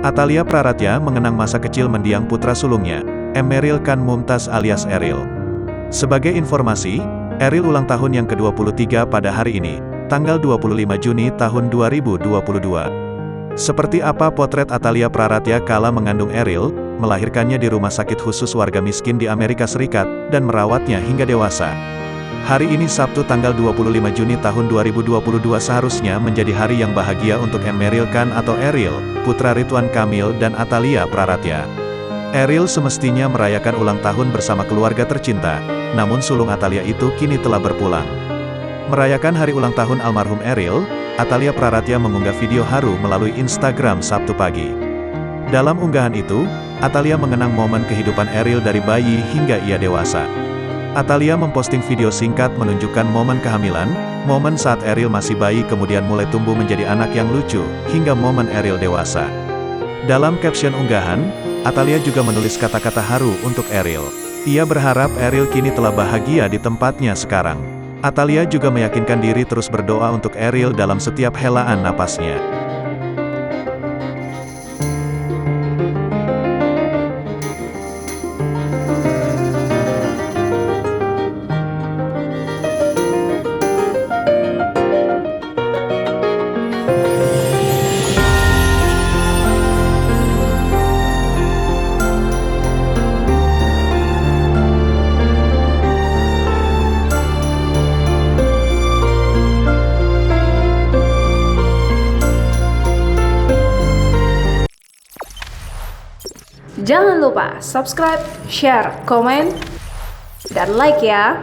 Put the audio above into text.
Atalia Praratya mengenang masa kecil mendiang putra sulungnya, Emeril Khan Mumtaz alias Eril. Sebagai informasi, Eril ulang tahun yang ke-23 pada hari ini, tanggal 25 Juni tahun 2022. Seperti apa potret Atalia Praratya kala mengandung Eril, melahirkannya di rumah sakit khusus warga miskin di Amerika Serikat, dan merawatnya hingga dewasa. Hari ini Sabtu tanggal 25 Juni tahun 2022 seharusnya menjadi hari yang bahagia untuk Emeril Khan atau Eril, putra Ridwan Kamil dan Atalia Praratya. Eril semestinya merayakan ulang tahun bersama keluarga tercinta, namun sulung Atalia itu kini telah berpulang. Merayakan hari ulang tahun almarhum Eril, Atalia Praratya mengunggah video haru melalui Instagram Sabtu pagi. Dalam unggahan itu, Atalia mengenang momen kehidupan Eril dari bayi hingga ia dewasa. Atalia memposting video singkat menunjukkan momen kehamilan, momen saat Eril masih bayi kemudian mulai tumbuh menjadi anak yang lucu, hingga momen Eril dewasa. Dalam caption unggahan, Atalia juga menulis kata-kata haru untuk Eril. Ia berharap Eril kini telah bahagia di tempatnya sekarang. Atalia juga meyakinkan diri terus berdoa untuk Eril dalam setiap helaan napasnya. Jangan lupa subscribe, share, komen, dan like ya.